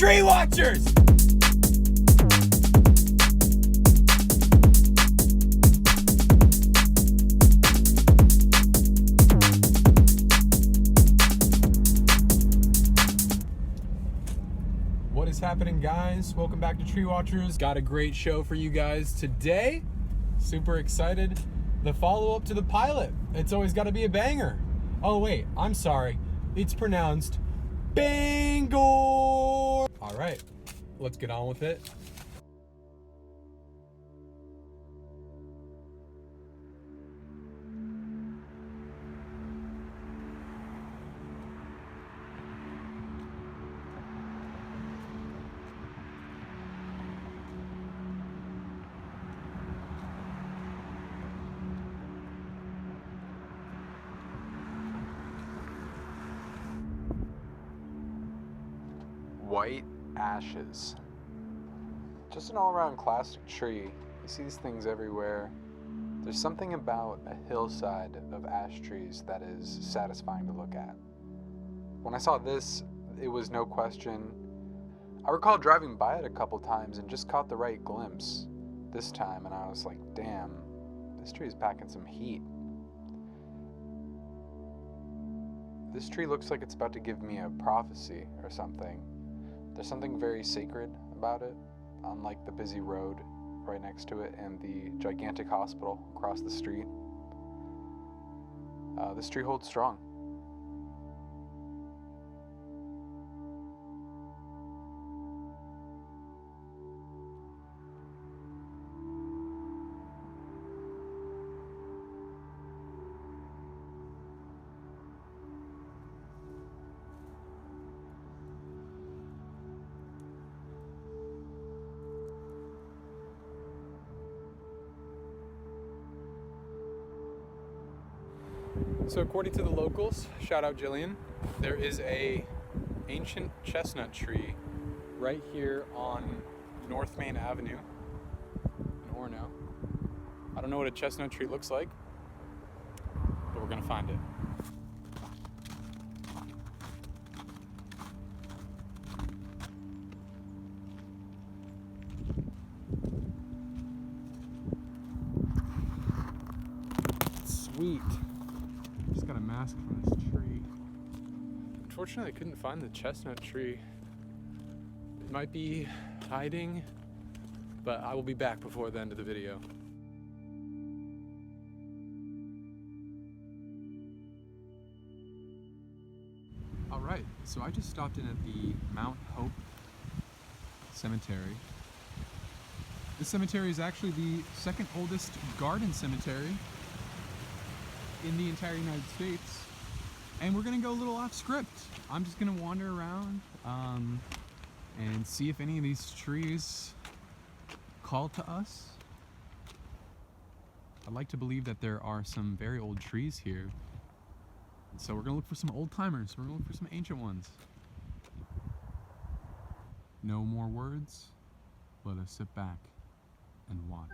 Treewatchers! What is happening, guys? Welcome back to Treewatchers. Got a great show for you guys today. Super excited. The follow-up to the pilot. It's always got to be a banger. Oh wait, I'm sorry. It's pronounced Bangor. All right, let's get on with it. White ashes. Just an all-around classic tree. You see these things everywhere. There's something about a hillside of ash trees that is satisfying to look at. When I saw this, it was no question. I recall driving by it a couple times and just caught the right glimpse this time, and I was like, damn, this tree is packing some heat. This tree looks like it's about to give me a prophecy or something. There's something very sacred about it, unlike the busy road right next to it and the gigantic hospital across the street. This tree holds strong. So according to the locals, shout out Jillian, there is a ancient chestnut tree right here on North Main Avenue in Orono. I don't know what a chestnut tree looks like, but we're gonna find it. Sweet. Just got a mask from this tree. Unfortunately, I couldn't find the chestnut tree. It might be hiding, but I will be back before the end of the video. All right, so I just stopped in at the Mount Hope Cemetery. This cemetery is actually the second oldest garden cemetery in the entire United States, and we're gonna go a little off script. I'm just gonna wander around and see if any of these trees call to us. I'd like to believe that there are some very old trees here, so we're gonna look for some old timers. We're gonna look for some ancient ones. No more words. Let us sit back and watch.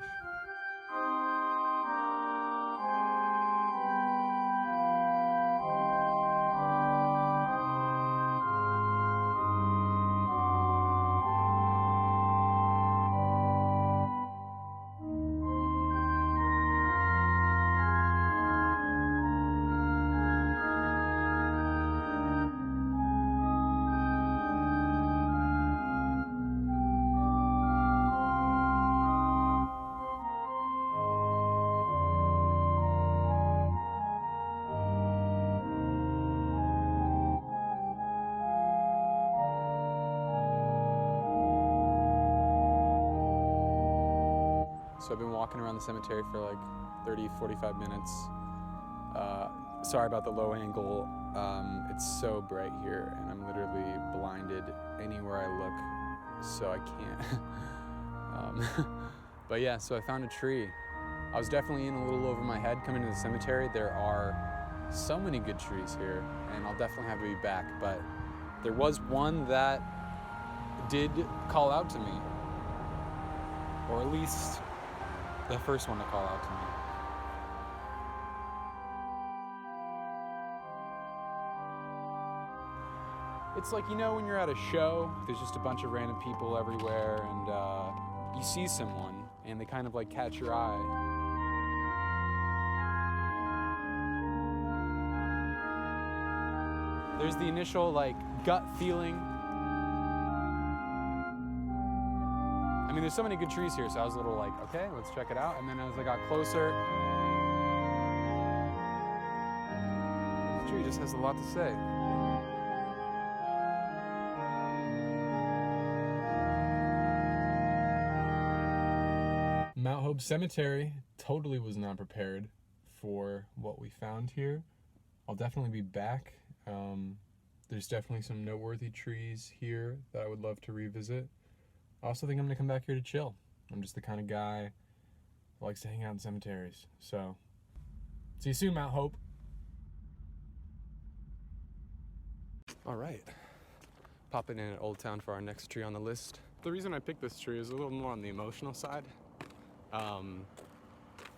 So I've been walking around the cemetery for like 30, 45 minutes. Sorry about the low angle. It's so bright here and I'm literally blinded anywhere I look, so I can't. But yeah, so I found a tree. I was definitely in a little over my head coming to the cemetery. There are so many good trees here and I'll definitely have to be back, but there was one that did call out to me, or at least the first one to call out to me. It's like, you know, when you're at a show, there's just a bunch of random people everywhere, and you see someone, and they kind of like catch your eye. There's the initial like gut feeling. I mean, there's so many good trees here, so I was a little like, okay, let's check it out. And then as I got closer, this tree just has a lot to say. Mount Hope Cemetery totally was not prepared for what we found here. I'll definitely be back. There's definitely some noteworthy trees here that I would love to revisit. I also think I'm gonna come back here to chill. I'm just the kind of guy who likes to hang out in cemeteries. So, see you soon, Mount Hope. All right, popping in at Old Town for our next tree on the list. The reason I picked this tree is a little more on the emotional side.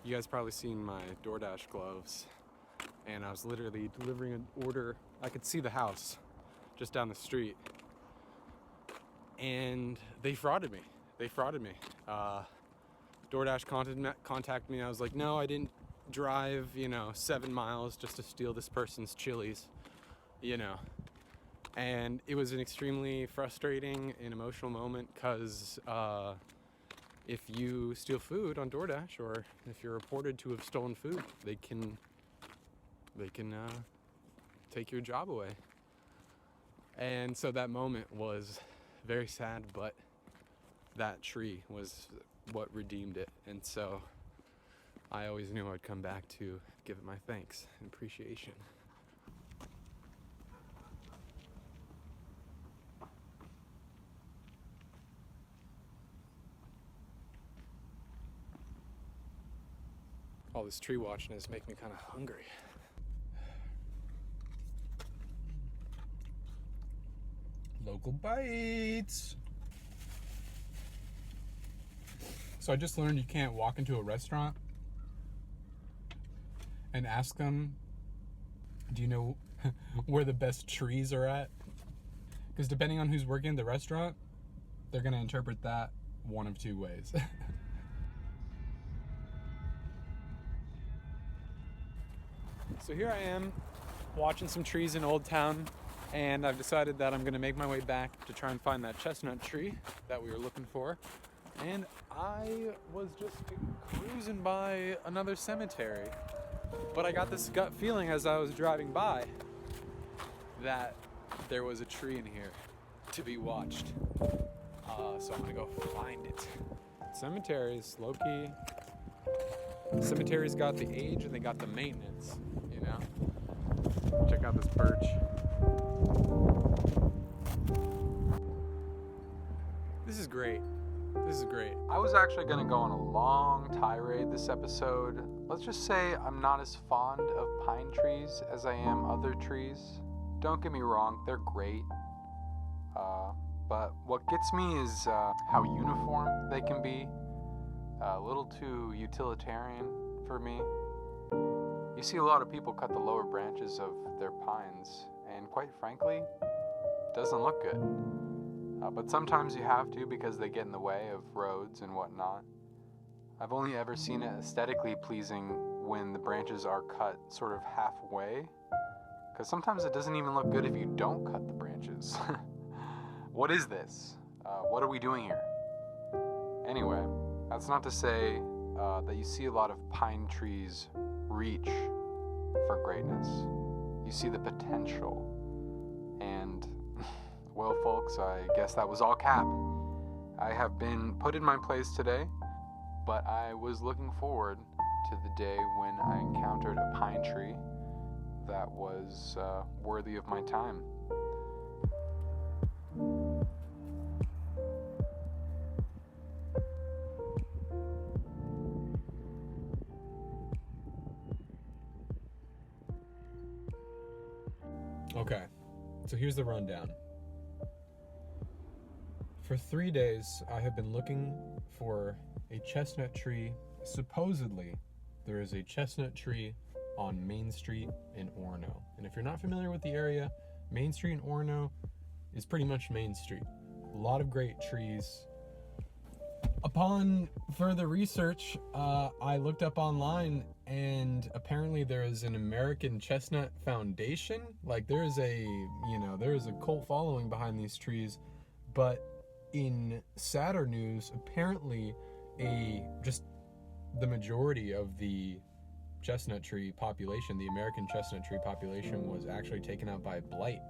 You guys probably seen my DoorDash gloves, and I was literally delivering an order. I could see the house just down the street, and they frauded me. DoorDash contacted me. I was like, no, I didn't drive, 7 miles just to steal this person's Chili's, And it was an extremely frustrating and emotional moment because if you steal food on DoorDash, or if you're reported to have stolen food, they can take your job away. And so that moment was very sad, but that tree was what redeemed it. And so I always knew I'd come back to give it my thanks and appreciation. All this tree watching is making me kind of hungry. Local bites. So I just learned you can't walk into a restaurant and ask them, do you know where the best trees are at? Because depending on who's working in the restaurant, they're going to interpret that one of two ways. So here I am, watching some trees in Old Town, and I've decided that I'm going to make my way back to try and find that chestnut tree that we were looking for. And I was just cruising by another cemetery, but I got this gut feeling as I was driving by that there was a tree in here to be watched. So I'm going to go find it. Cemeteries, low-key. Cemeteries got the age and they got the maintenance, Check out this birch. This is great. I was actually going to go on a long tirade this episode. Let's just say I'm not as fond of pine trees as I am other trees. Don't get me wrong, they're great. But what gets me is how uniform they can be. A little too utilitarian for me. You see a lot of people cut the lower branches of their pines, and quite frankly, it doesn't look good. But sometimes you have to because they get in the way of roads and whatnot. I've only ever seen it aesthetically pleasing when the branches are cut sort of halfway, because sometimes it doesn't even look good if you don't cut the branches. What is this? What are we doing here? Anyway, that's not to say that you see a lot of pine trees reach for greatness. You see the potential. And, well, folks, I guess that was all cap. I have been put in my place today, but I was looking forward to the day when I encountered a pine tree that was worthy of my time. Okay, so here's the rundown. For 3 days, I have been looking for a chestnut tree. Supposedly, there is a chestnut tree on Main Street in Orono. And if you're not familiar with the area, Main Street in Orono is pretty much Main Street. A lot of great trees. Upon further research, I looked up online, and apparently there is an American Chestnut Foundation. Like, there is a cult following behind these trees. But in sadder news, apparently the majority of the chestnut tree population, the American chestnut tree population, was actually taken out by blight.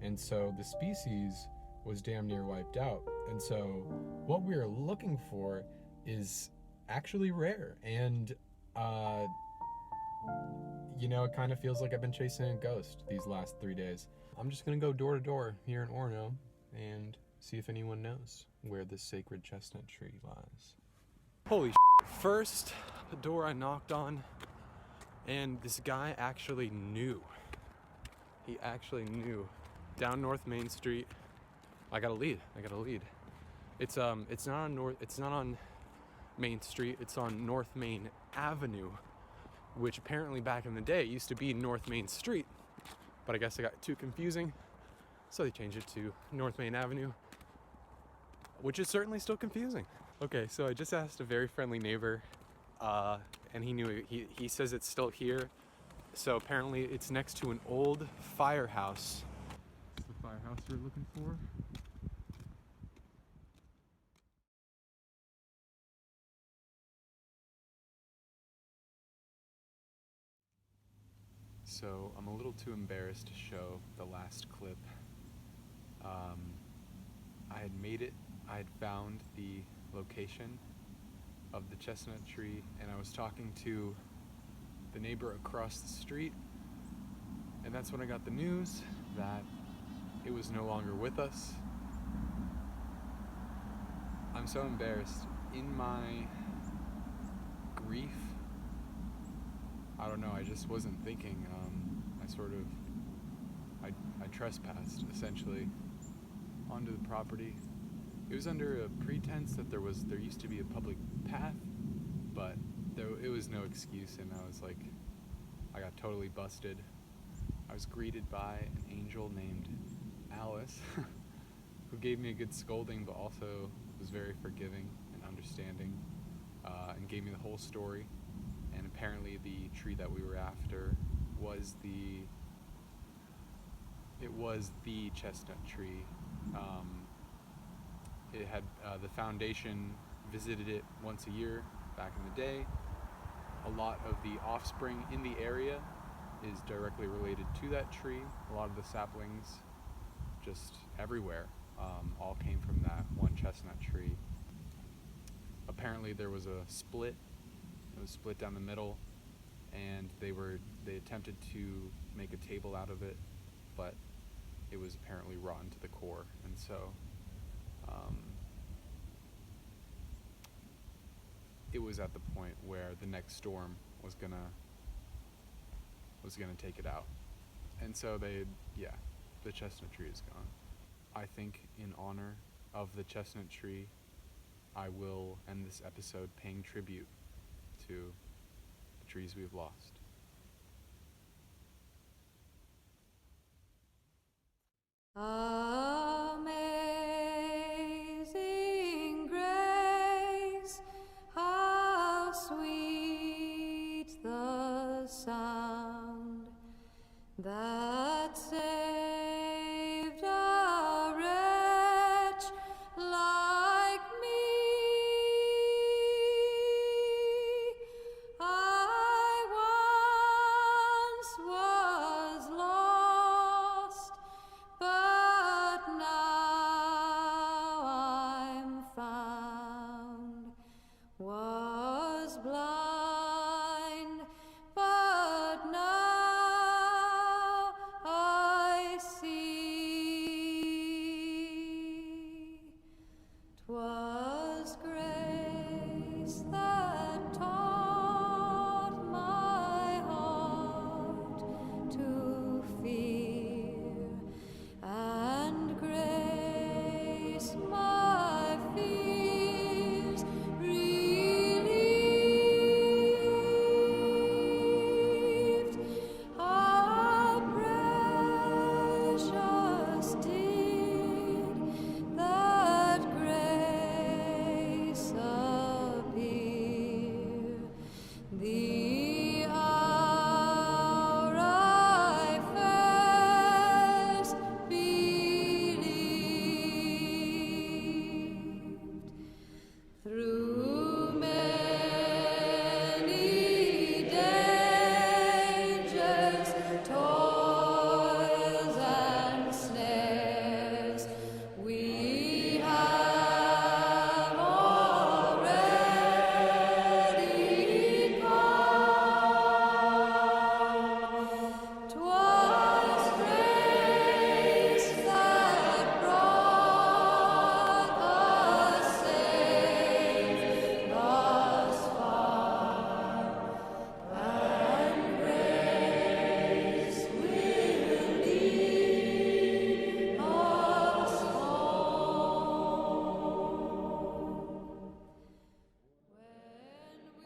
And so the species was damn near wiped out. And so what we are looking for is actually rare. And, it kind of feels like I've been chasing a ghost these last 3 days. I'm just going to go door to door here in Orono and see if anyone knows where this sacred chestnut tree lies. Holy shit. First door I knocked on, and this guy actually knew. He actually knew. Down North Main Street. I got a lead. It's not on Main Street. It's on North Main Avenue, which apparently back in the day used to be North Main Street. But I guess it got too confusing, so they changed it to North Main Avenue, which is certainly still confusing. Okay, so I just asked a very friendly neighbor, and he knew it. He says it's still here. So apparently it's next to an old firehouse. It's the firehouse we're looking for. So I'm a little too embarrassed to show the last clip. I had made it. I had found the location of the chestnut tree, and I was talking to the neighbor across the street, and that's when I got the news that it was no longer with us. I'm so embarrassed. In my grief, I don't know, I just wasn't thinking. I trespassed, essentially, onto the property. It was under a pretense that there used to be a public path, but it was no excuse, and I got totally busted. I was greeted by an angel named Alice, who gave me a good scolding, but also was very forgiving and understanding, and gave me the whole story. And apparently the tree that we were after was the chestnut tree. It had the foundation visited it once a year back in the day. A lot of the offspring in the area is directly related to that tree. A lot of the saplings, just everywhere, all came from that one chestnut tree. Apparently there was a split. It was split down the middle, and they attempted to make a table out of it, but it was apparently rotten to the core. And so it was at the point where the next storm was gonna take it out. And so the chestnut tree is gone. I think in honor of the chestnut tree, I will end this episode paying tribute to the trees we've lost. Amazing grace, how sweet the sound that saved a wretch like me. I once was lost, but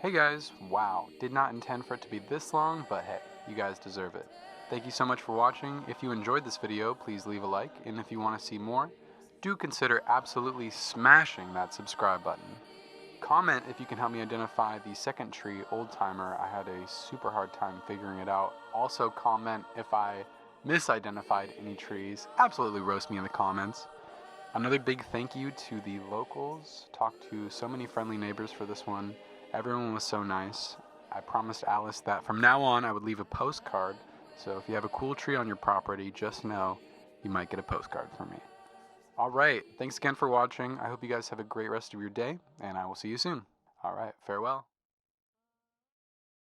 Hey guys, wow, did not intend for it to be this long, but hey, you guys deserve it. Thank you so much for watching. If you enjoyed this video, please leave a like, and if you want to see more, do consider absolutely smashing that subscribe button. Comment if you can help me identify the second tree, Old Timer. I had a super hard time figuring it out. Also comment if I misidentified any trees. Absolutely roast me in the comments. Another big thank you to the locals. Talked to so many friendly neighbors for this one. Everyone was so nice. I promised Alice that from now on I would leave a postcard. So if you have a cool tree on your property, just know you might get a postcard from me. Alright, thanks again for watching. I hope you guys have a great rest of your day, and I will see you soon. Alright, farewell.